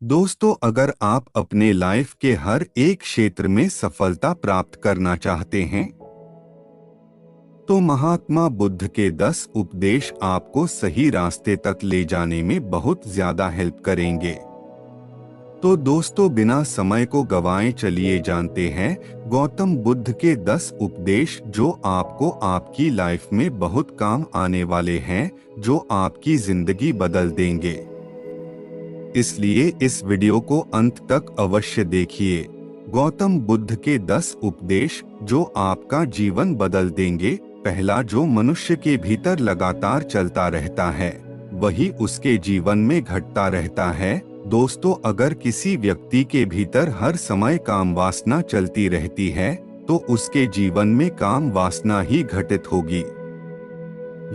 दोस्तों, अगर आप अपने लाइफ के हर एक क्षेत्र में सफलता प्राप्त करना चाहते हैं तो महात्मा बुद्ध के 10 उपदेश आपको सही रास्ते तक ले जाने में बहुत ज्यादा हेल्प करेंगे। तो दोस्तों, बिना समय को गवाएं चलिए जानते हैं गौतम बुद्ध के 10 उपदेश जो आपको आपकी लाइफ में बहुत काम आने वाले हैं, जो आपकी जिंदगी बदल देंगे। इसलिए इस वीडियो को अंत तक अवश्य देखिए। गौतम बुद्ध के 10 उपदेश जो आपका जीवन बदल देंगे। पहला, जो मनुष्य के भीतर लगातार चलता रहता है वही उसके जीवन में घटता रहता है। दोस्तों, अगर किसी व्यक्ति के भीतर हर समय काम वासना चलती रहती है तो उसके जीवन में काम वासना ही घटित होगी।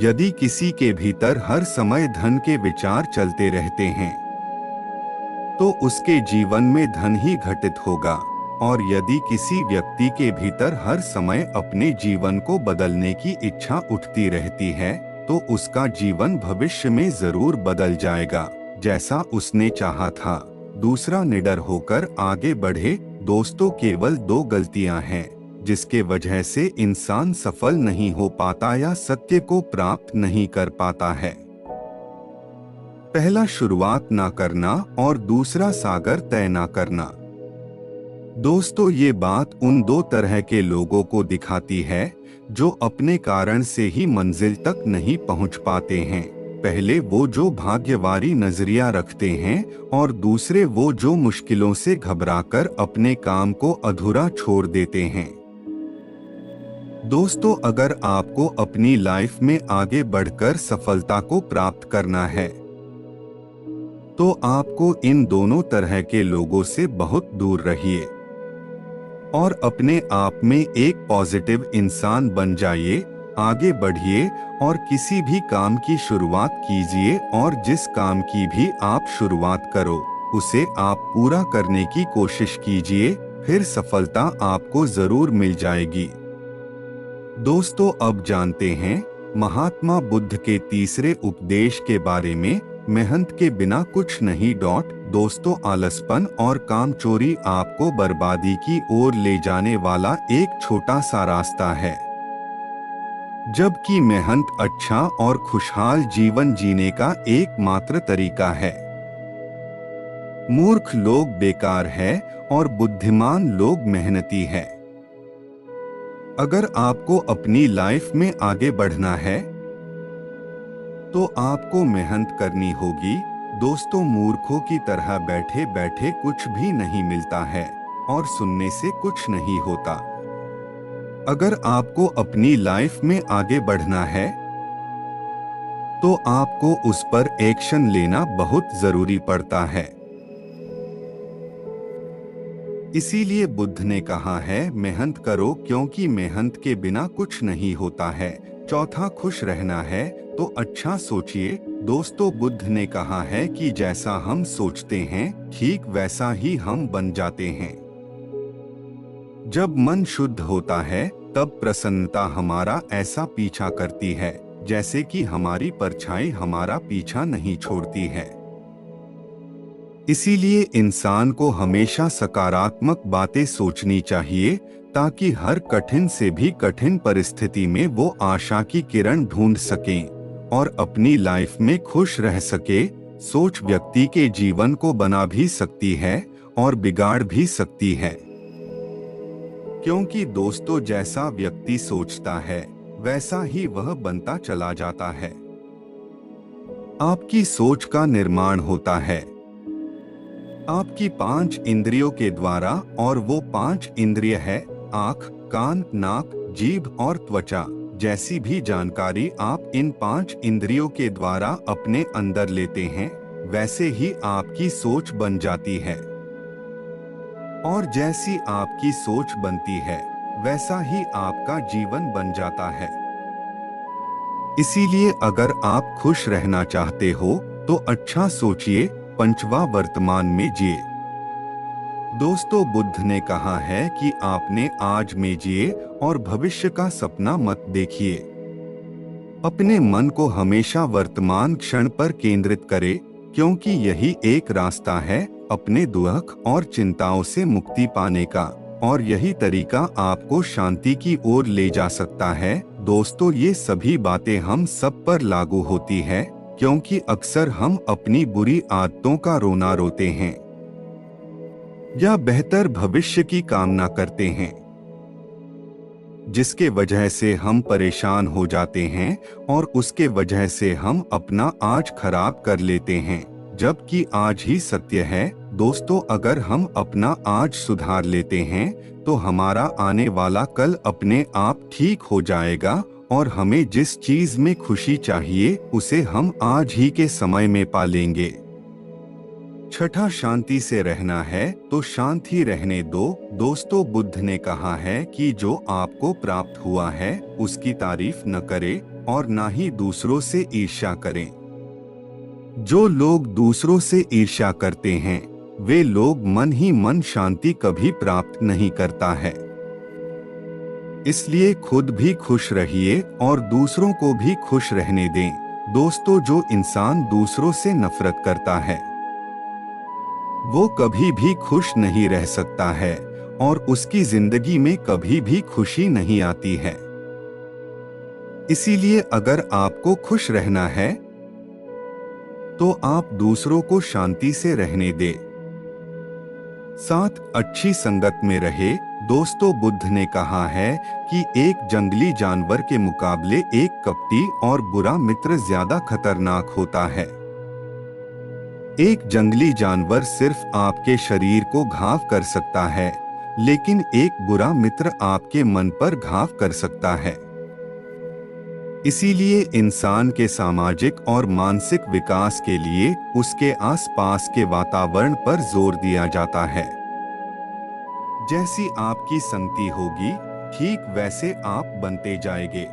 यदि किसी के भीतर हर समय धन के विचार चलते रहते हैं तो उसके जीवन में धन ही घटित होगा। और यदि किसी व्यक्ति के भीतर हर समय अपने जीवन को बदलने की इच्छा उठती रहती है तो उसका जीवन भविष्य में जरूर बदल जाएगा, जैसा उसने चाहा था। दूसरा, निडर होकर आगे बढ़े। दोस्तों, केवल 2 गलतियां हैं जिसके वजह से इंसान सफल नहीं हो पाता या सत्य को प्राप्त नहीं कर पाता है। पहला, शुरुआत ना करना और दूसरा, सागर तय ना करना। दोस्तों, ये बात उन 2 तरह के लोगों को दिखाती है जो अपने कारण से ही मंजिल तक नहीं पहुंच पाते हैं। पहले वो जो भाग्यवारी नजरिया रखते हैं और दूसरे वो जो मुश्किलों से घबराकर अपने काम को अधूरा छोड़ देते हैं। दोस्तों, अगर आपको अपनी लाइफ में आगे बढ़कर सफलता को प्राप्त करना है तो आपको इन दोनों तरह के लोगों से बहुत दूर रहिए और अपने आप में एक पॉजिटिव इंसान बन जाइए। आगे बढ़िए और किसी भी काम की शुरुआत कीजिए और जिस काम की भी आप शुरुआत करो उसे आप पूरा करने की कोशिश कीजिए, फिर सफलता आपको जरूर मिल जाएगी। दोस्तों, अब जानते हैं महात्मा बुद्ध के तीसरे उपदेश के बारे में। मेहनत के बिना कुछ नहीं। दोस्तों, आलसपन और कामचोरी आपको बर्बादी की ओर ले जाने वाला एक छोटा सा रास्ता है, जबकि मेहनत अच्छा और खुशहाल जीवन जीने का एकमात्र तरीका है। मूर्ख लोग बेकार है और बुद्धिमान लोग मेहनती है। अगर आपको अपनी लाइफ में आगे बढ़ना है तो आपको मेहनत करनी होगी। दोस्तों, मूर्खों की तरह बैठे बैठे कुछ भी नहीं मिलता है और सुनने से कुछ नहीं होता। अगर आपको अपनी लाइफ में आगे बढ़ना है तो आपको उस पर एक्शन लेना बहुत जरूरी पड़ता है। इसीलिए बुद्ध ने कहा है, मेहनत करो क्योंकि मेहनत के बिना कुछ नहीं होता है। चौथा, खुश रहना है तो अच्छा सोचिए। दोस्तों, बुद्ध ने कहा है कि जैसा हम सोचते हैं ठीक वैसा ही हम बन जाते हैं। जब मन शुद्ध होता है तब प्रसन्नता हमारा ऐसा पीछा करती है जैसे कि हमारी परछाई हमारा पीछा नहीं छोड़ती है। इसीलिए इंसान को हमेशा सकारात्मक बातें सोचनी चाहिए ताकि हर कठिन से भी कठिन परिस्थिति में वो आशा की किरण ढूंढ सकें और अपनी लाइफ में खुश रह सके। सोच व्यक्ति के जीवन को बना भी सकती है और बिगाड़ भी सकती है, क्योंकि दोस्तों, जैसा व्यक्ति सोचता है वैसा ही वह बनता चला जाता है। आपकी सोच का निर्माण होता है आपकी 5 इंद्रियों के द्वारा, और वो 5 इंद्रिय है आँख, कान, नाक, जीभ और त्वचा। जैसी भी जानकारी आप इन 5 इंद्रियों के द्वारा अपने अंदर लेते हैं वैसे ही आपकी सोच बन जाती है, और जैसी आपकी सोच बनती है वैसा ही आपका जीवन बन जाता है। इसीलिए अगर आप खुश रहना चाहते हो तो अच्छा सोचिए, पंचवा वर्तमान में जिए। दोस्तों, बुद्ध ने कहा है कि आपने आज में जिए और भविष्य का सपना मत देखिए। अपने मन को हमेशा वर्तमान क्षण पर केंद्रित करें, क्योंकि यही एक रास्ता है अपने दुख और चिंताओं से मुक्ति पाने का, और यही तरीका आपको शांति की ओर ले जा सकता है। दोस्तों, ये सभी बातें हम सब पर लागू होती है, क्योंकि अक्सर हम अपनी बुरी आदतों का रोना रोते हैं या बेहतर भविष्य की कामना करते हैं, जिसके वजह से हम परेशान हो जाते हैं और उसके वजह से हम अपना आज खराब कर लेते हैं, जबकि आज ही सत्य है। दोस्तों, अगर हम अपना आज सुधार लेते हैं तो हमारा आने वाला कल अपने आप ठीक हो जाएगा, और हमें जिस चीज में खुशी चाहिए उसे हम आज ही के समय में पालेंगे। छठा, शांति से रहना है तो शांत ही रहने दो। दोस्तों, बुद्ध ने कहा है कि जो आपको प्राप्त हुआ है उसकी तारीफ न करें और ना ही दूसरों से ईर्ष्या करें। जो लोग दूसरों से ईर्ष्या करते हैं वे लोग मन ही मन शांति कभी प्राप्त नहीं करता है। इसलिए खुद भी खुश रहिए और दूसरों को भी खुश रहने दें। दोस्तों, जो इंसान दूसरों से नफरत करता है वो कभी भी खुश नहीं रह सकता है और उसकी जिंदगी में कभी भी खुशी नहीं आती है। इसीलिए अगर आपको खुश रहना है तो आप दूसरों को शांति से रहने दें। 7, अच्छी संगत में रहे। दोस्तों, बुद्ध ने कहा है कि एक जंगली जानवर के मुकाबले एक कपटी और बुरा मित्र ज्यादा खतरनाक होता है। एक जंगली जानवर सिर्फ आपके शरीर को घाव कर सकता है, लेकिन एक बुरा मित्र आपके मन पर घाव कर सकता है। इसीलिए इंसान के सामाजिक और मानसिक विकास के लिए उसके आसपास के वातावरण पर जोर दिया जाता है। जैसी आपकी संगति होगी ठीक वैसे आप बनते जाएंगे।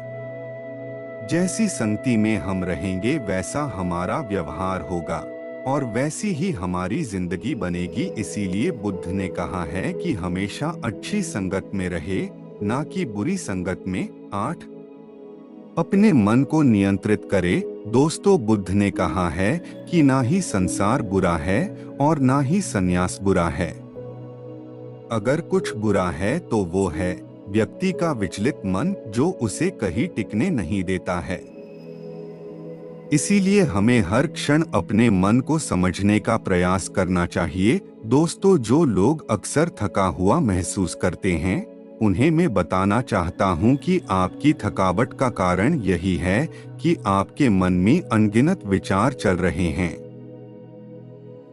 जैसी संगति में हम रहेंगे वैसा हमारा व्यवहार होगा और वैसी ही हमारी जिंदगी बनेगी। इसीलिए बुद्ध ने कहा है कि हमेशा अच्छी संगत में रहे, ना कि बुरी संगत में। 8, अपने मन को नियंत्रित करे। दोस्तों, बुद्ध ने कहा है कि ना ही संसार बुरा है और ना ही संन्यास बुरा है। अगर कुछ बुरा है तो वो है व्यक्ति का विचलित मन, जो उसे कहीं टिकने नहीं देता है। इसीलिए हमें हर क्षण अपने मन को समझने का प्रयास करना चाहिए। दोस्तों, जो लोग अक्सर थका हुआ महसूस करते हैं उन्हें मैं बताना चाहता हूं कि आपकी थकावट का कारण यही है कि आपके मन में अनगिनत विचार चल रहे हैं,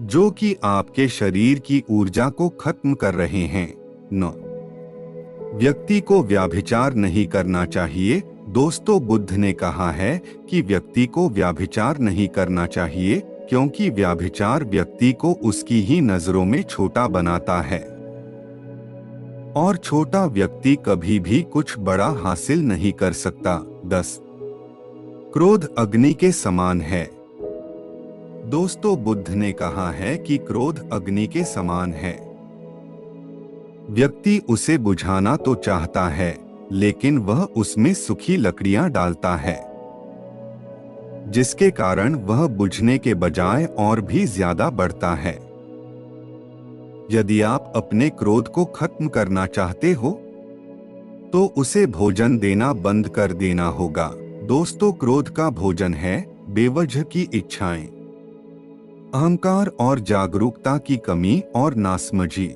जो कि आपके शरीर की ऊर्जा को खत्म कर रहे हैं। 9, व्यक्ति को व्यभिचार नहीं करना चाहिए। दोस्तों, बुद्ध ने कहा है कि व्यक्ति को व्यभिचार नहीं करना चाहिए, क्योंकि व्यभिचार व्यक्ति को उसकी ही नजरों में छोटा बनाता है और छोटा व्यक्ति कभी भी कुछ बड़ा हासिल नहीं कर सकता। 10, क्रोध अग्नि के समान है। दोस्तों, बुद्ध ने कहा है कि क्रोध अग्नि के समान है। व्यक्ति उसे बुझाना तो चाहता है, लेकिन वह उसमें सूखी लकड़ियां डालता है, जिसके कारण वह बुझने के बजाय और भी ज्यादा बढ़ता है। यदि आप अपने क्रोध को खत्म करना चाहते हो तो उसे भोजन देना बंद कर देना होगा। दोस्तों, क्रोध का भोजन है बेवजह की इच्छाएं, अहंकार और जागरूकता की कमी और नासमझी।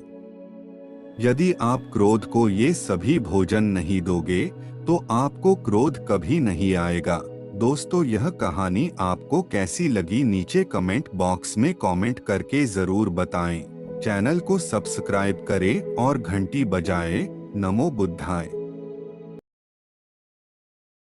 यदि आप क्रोध को ये सभी भोजन नहीं दोगे तो आपको क्रोध कभी नहीं आएगा। दोस्तों, यह कहानी आपको कैसी लगी नीचे कमेंट बॉक्स में कमेंट करके जरूर बताएं। चैनल को सब्सक्राइब करें और घंटी बजाएं। नमो बुद्धाय।